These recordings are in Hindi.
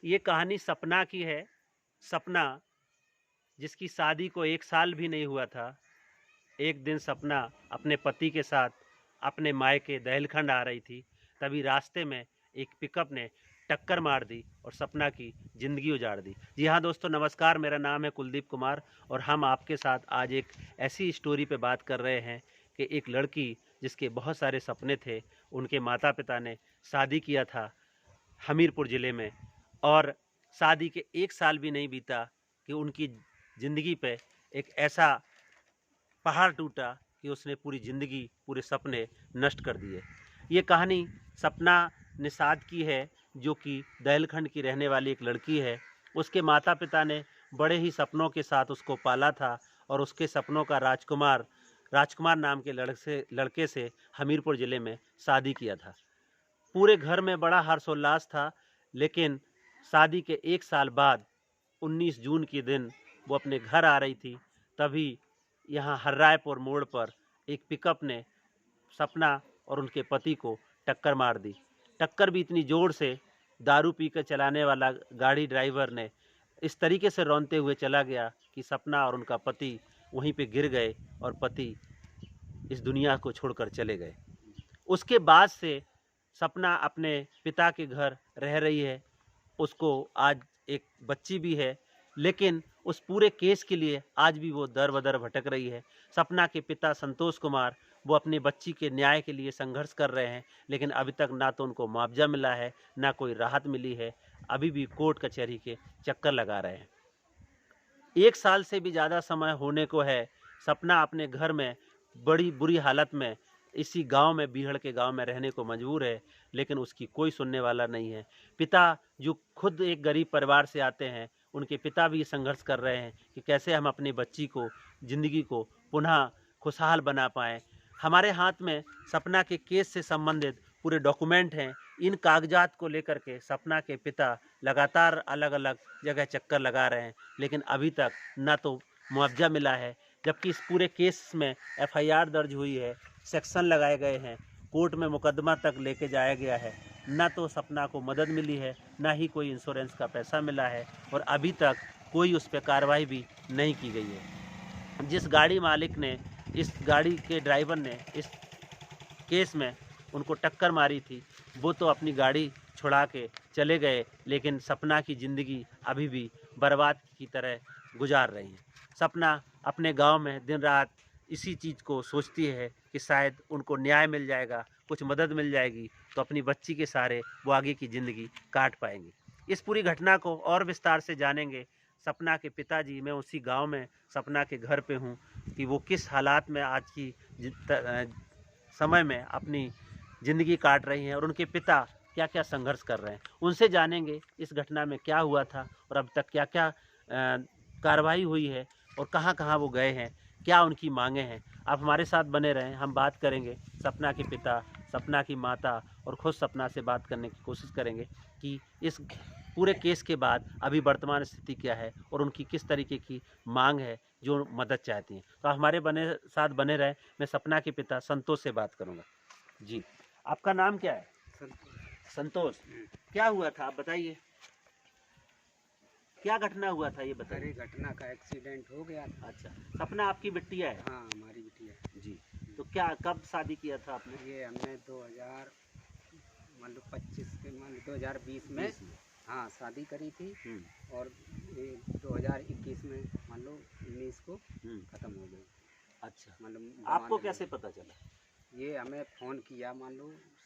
ये कहानी सपना की है। सपना जिसकी शादी को 1 साल भी नहीं हुआ था। एक दिन सपना अपने पति के साथ अपने मायके दहलखंड आ रही थी, तभी रास्ते में एक पिकअप ने टक्कर मार दी और सपना की ज़िंदगी उजाड़ दी। जी हाँ दोस्तों, नमस्कार। मेरा नाम है कुलदीप कुमार और हम आपके साथ आज एक ऐसी स्टोरी पे बात कर रहे हैं कि एक लड़की जिसके बहुत सारे सपने थे, उनके माता पिता ने शादी किया था हमीरपुर ज़िले में, और शादी के 1 साल भी नहीं बीता कि उनकी ज़िंदगी पे एक ऐसा पहाड़ टूटा कि उसने पूरी ज़िंदगी, पूरे सपने नष्ट कर दिए। ये कहानी सपना निषाद की है, जो कि दहलखंड की रहने वाली एक लड़की है। उसके माता पिता ने बड़े ही सपनों के साथ उसको पाला था और उसके सपनों का राजकुमार नाम के लड़के से हमीरपुर ज़िले में शादी किया था। पूरे घर में बड़ा हर्षोल्लास था, लेकिन शादी के 1 साल बाद 19 जून के दिन वो अपने घर आ रही थी, तभी यहाँ हर्रायपुर मोड़ पर एक पिकअप ने सपना और उनके पति को टक्कर मार दी। टक्कर भी इतनी ज़ोर से, दारू पीकर चलाने वाला गाड़ी ड्राइवर ने इस तरीके से रौंदते हुए चला गया कि सपना और उनका पति वहीं पे गिर गए और पति इस दुनिया को छोड़कर चले गए। उसके बाद से सपना अपने पिता के घर रह रही है। उसको आज एक बच्ची भी है, लेकिन उस पूरे केस के लिए आज भी वो दर-बदर भटक रही है। सपना के पिता संतोष कुमार, वो अपनी बच्ची के न्याय के लिए संघर्ष कर रहे हैं, लेकिन अभी तक ना तो उनको मुआवजा मिला है, ना कोई राहत मिली है। अभी भी कोर्ट कचहरी के चक्कर लगा रहे हैं। 1 साल से भी ज़्यादा समय होने को है। सपना अपने घर में बड़ी बुरी हालत में इसी गांव में, बीहड़ के गांव में रहने को मजबूर है, लेकिन उसकी कोई सुनने वाला नहीं है। पिता, जो खुद एक गरीब परिवार से आते हैं, उनके पिता भी संघर्ष कर रहे हैं कि कैसे हम अपनी बच्ची को, ज़िंदगी को पुनः खुशहाल बना पाएँ। हमारे हाथ में सपना के केस से संबंधित पूरे डॉक्यूमेंट हैं। इन कागजात को लेकर के सपना के पिता लगातार अलग-अलग जगह चक्कर लगा रहे हैं, लेकिन अभी तक ना तो मुआवजा मिला है, जबकि इस पूरे केस में एफआईआर दर्ज हुई है, सेक्शन लगाए गए हैं, कोर्ट में मुकदमा तक लेके जाया गया है। ना तो सपना को मदद मिली है, ना ही कोई इंश्योरेंस का पैसा मिला है, और अभी तक कोई उस पर कार्रवाई भी नहीं की गई है। जिस गाड़ी मालिक ने, इस गाड़ी के ड्राइवर ने इस केस में उनको टक्कर मारी थी, वो तो अपनी गाड़ी छुड़ा के चले गए, लेकिन सपना की ज़िंदगी अभी भी बर्बाद की तरह गुजार रही है। सपना अपने गांव में दिन रात इसी चीज़ को सोचती है कि शायद उनको न्याय मिल जाएगा, कुछ मदद मिल जाएगी, तो अपनी बच्ची के सहारे वो आगे की ज़िंदगी काट पाएंगी। इस पूरी घटना को और विस्तार से जानेंगे सपना के पिताजी। मैं उसी गांव में सपना के घर पे हूँ कि वो किस हालात में आज की समय में अपनी ज़िंदगी काट रही हैं और उनके पिता क्या-क्या संघर्ष कर रहे हैं। उनसे जानेंगे इस घटना में क्या हुआ था और अब तक क्या-क्या कार्रवाई हुई है और कहाँ-कहाँ वो गए हैं, क्या उनकी मांगें हैं। आप हमारे साथ बने रहें, हम बात करेंगे सपना के पिता, सपना की माता और खुद सपना से बात करने की कोशिश करेंगे कि इस पूरे केस के बाद अभी वर्तमान स्थिति क्या है और उनकी किस तरीके की मांग है जो मदद चाहती हैं। तो आप हमारे साथ बने रहें। मैं सपना के पिता संतोष से बात करूँगा। जी, आपका नाम क्या है? संतोष। क्या हुआ था, आप बताइए, क्या घटना हुआ था ये बताइए। अरे घटना का एक्सीडेंट हो गया था। अच्छा, सपना आपकी बिटिया है? हाँ, हमारी बिटिया। जी, तो क्या, कब शादी किया था आपने? ये हमने 2025 के 2020 में हाँ शादी करी थी, और ये 2021 में 19 को ख़त्म हो गई। अच्छा, आपको कैसे पता चला? ये हमें फ़ोन किया,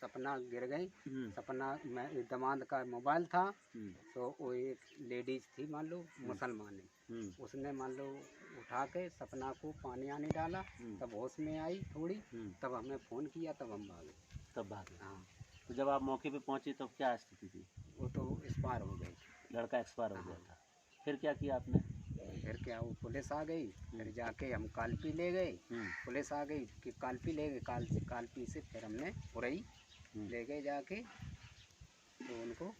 सपना गिर गई। सपना में दमाद का मोबाइल था, तो वो एक लेडीज़ थी मुसलमान, उसने उठा के सपना को पानी आने डाला, तब होश में आई थोड़ी, तब हमें फ़ोन किया, तब हम भागे। हाँ, तो जब आप मौके पे पहुंचे तो क्या स्थिति थी? वो तो एक्सपायर हो गई, लड़का एक्सपायर हो गया था। फिर क्या किया आपने? फिर क्या, वो पुलिस आ गई, फिर जाके हम कालपी ले गए। पुलिस आ गई कि कालपी ले गए, कालपी से फिर हमने उरई ले गए जाके, तो उनको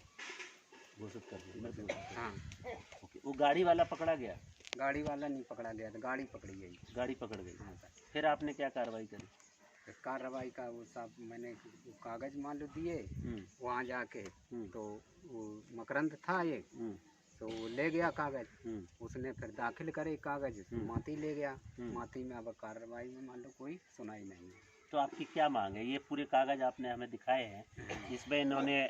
घोषित कर दिया। हाँ, ओके, वो गाड़ी वाला पकड़ा गया? गाड़ी वाला नहीं पकड़ा गया था, गाड़ी पकड़ी गई। गाड़ी पकड़ गई। हाँ सर। फिर आपने क्या कार्रवाई करी? फिर कार्रवाई का वो सब मैंने वो कागज मान लो दिए वहाँ जाके, तो वो मकरंद था एक, तो वो ले गया कागज, उसने फिर दाखिल करे कागज, माती ले गया, माती में अब कार्रवाई में मान लो कोई सुनाई नहीं है। तो आपकी क्या मांग है? ये पूरे कागज आपने हमें दिखाए हैं, इसमें इन्होंने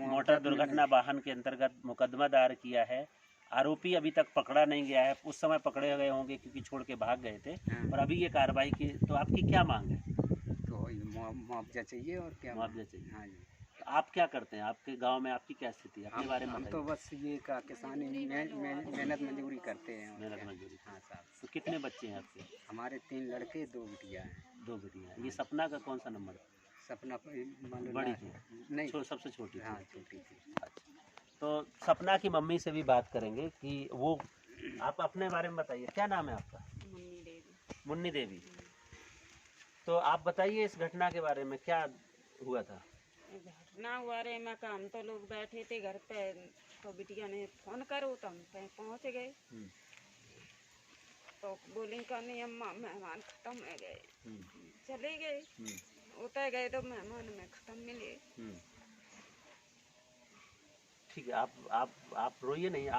मोटर दुर्घटना वाहन के अंतर्गत मुकदमा दायर किया है। आरोपी अभी तक पकड़ा नहीं गया है, उस समय पकड़े गए होंगे क्योंकि छोड़ के भाग गए थे, और अभी ये कार्रवाई की। तो आपकी क्या मांग है? तो मुआवजा चाहिए और क्या मुआवजा चाहिए। हाँ जी। तो आप क्या करते हैं? आपके गांव में आपकी क्या स्थिति है? अपने बारे में हम तो बस ये का किसानी मेहनत मजदूरी करते हैं। मेहनत मजदूरी। हाँ साहब। तो कितने बच्चे हैं आपके? हमारे 3 लड़के 2 बिटिया हैं। 2 बेटियां हैं। ये सपना का कौन सा नंबर? सपना मान लो बड़ी थी? नहीं, सबसे छोटी थी? हाँ छोटी थी। अच्छा, तो सपना की मम्मी से भी बात करेंगे कि वो, आप अपने बारे में बताइए, क्या नाम है आपका? मुन्नी देवी। मुन्नी देवी। तो आप बताइए इस घटना के बारे में, क्या हुआ था? घटना हुआ रे मैं हम तो लोग बैठे थे घर पे, तो बिटिया ने फोन करो तो हम पहुँच गए, तो बोलिंग करनी अम्मा मेहमान खत्म हो गए, चले गए, उतर गए तो मेहमान में खत्म मिले। ठीक है, आप रोइए नहीं,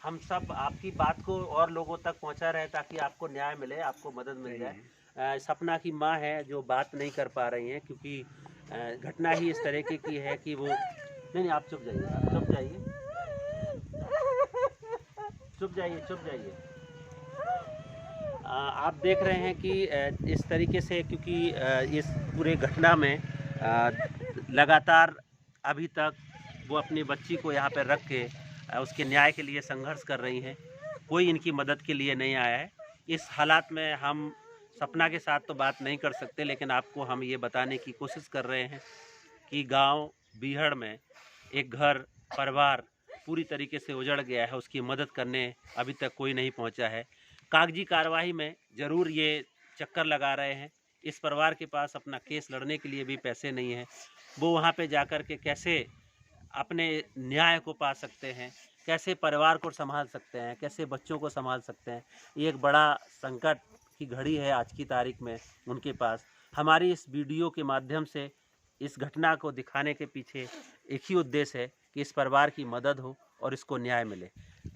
हम सब आपकी बात को और लोगों तक पहुंचा रहे हैं ताकि आपको न्याय मिले, आपको मदद मिल जाए। सपना की माँ है जो बात नहीं कर पा रही हैं क्योंकि घटना ही इस तरीके की है कि वो, नहीं आप चुप जाइए, चुप जाइए, चुप जाइए, चुप जाइए। आप देख रहे हैं कि इस तरीके से, क्योंकि इस पूरे घटना में लगातार अभी तक वो अपनी बच्ची को यहाँ पर रख के उसके न्याय के लिए संघर्ष कर रही हैं। कोई इनकी मदद के लिए नहीं आया है। इस हालात में हम सपना के साथ तो बात नहीं कर सकते, लेकिन आपको हम ये बताने की कोशिश कर रहे हैं कि गांव बीहड़ में एक घर परिवार पूरी तरीके से उजड़ गया है, उसकी मदद करने अभी तक कोई नहीं पहुंचा है। कागजी कार्रवाई में ज़रूर ये चक्कर लगा रहे हैं। इस परिवार के पास अपना केस लड़ने के लिए भी पैसे नहीं हैं। वो वहाँ पे जाकर के कैसे अपने न्याय को पा सकते हैं, कैसे परिवार को संभाल सकते हैं, कैसे बच्चों को संभाल सकते हैं, ये एक बड़ा संकट की घड़ी है आज की तारीख में उनके पास। हमारी इस वीडियो के माध्यम से इस घटना को दिखाने के पीछे एक ही उद्देश्य है कि इस परिवार की मदद हो और इसको न्याय मिले।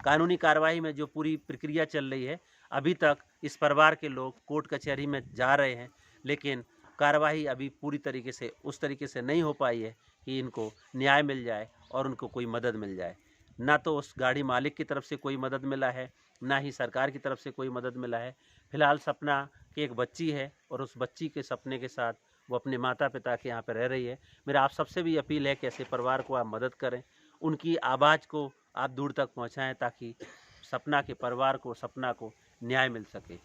कानूनी कार्रवाई में जो पूरी प्रक्रिया चल रही है, अभी तक इस परिवार के लोग कोर्ट कचहरी में जा रहे हैं, लेकिन कार्रवाई अभी पूरी तरीके से उस तरीके से नहीं हो पाई है कि इनको न्याय मिल जाए और उनको कोई मदद मिल जाए। ना तो उस गाड़ी मालिक की तरफ से कोई मदद मिला है, ना ही सरकार की तरफ से कोई मदद मिला है। फिलहाल सपना की एक बच्ची है और उस बच्ची के सपने के साथ वो अपने माता पिता के यहाँ पर रह रही है। मेरा आप सबसे भी अपील है कि ऐसे परिवार को आप मदद करें, उनकी आवाज़ को आप दूर तक पहुँचाएँ ताकि सपना के परिवार को, सपना को न्याय मिल सके।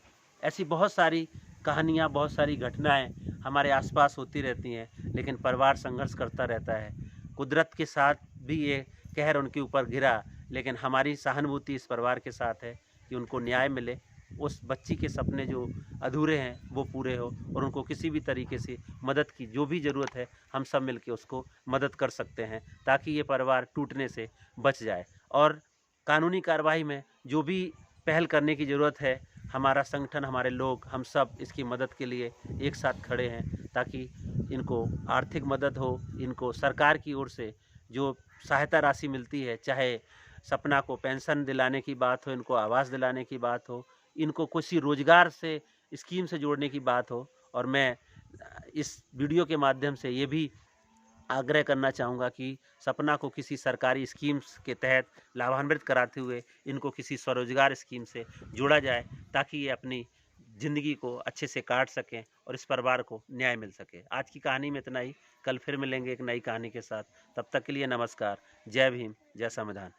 ऐसी बहुत सारी कहानियाँ, बहुत सारी घटनाएँ हमारे आसपास होती रहती हैं, लेकिन परिवार संघर्ष करता रहता है। कुदरत के साथ भी ये कहर उनके ऊपर गिरा, लेकिन हमारी सहानुभूति इस परिवार के साथ है कि उनको न्याय मिले, उस बच्ची के सपने जो अधूरे हैं वो पूरे हो, और उनको किसी भी तरीके से मदद की जो भी ज़रूरत है हम सब मिलके उसको मदद कर सकते हैं ताकि ये परिवार टूटने से बच जाए। और कानूनी कार्रवाई में जो भी पहल करने की ज़रूरत है, हमारा संगठन, हमारे लोग, हम सब इसकी मदद के लिए एक साथ खड़े हैं ताकि इनको आर्थिक मदद हो, इनको सरकार की ओर से जो सहायता राशि मिलती है, चाहे सपना को पेंशन दिलाने की बात हो, इनको आवास दिलाने की बात हो, इनको किसी रोजगार से स्कीम से जोड़ने की बात हो। और मैं इस वीडियो के माध्यम से ये भी आग्रह करना चाहूँगा कि सपना को किसी सरकारी स्कीम्स के तहत लाभान्वित कराते हुए इनको किसी स्वरोजगार स्कीम से जोड़ा जाए ताकि ये अपनी ज़िंदगी को अच्छे से काट सकें और इस परिवार को न्याय मिल सके। आज की कहानी में इतना ही, कल फिर मिलेंगे एक नई कहानी के साथ। तब तक के लिए नमस्कार। जय भीम, जय संविधान।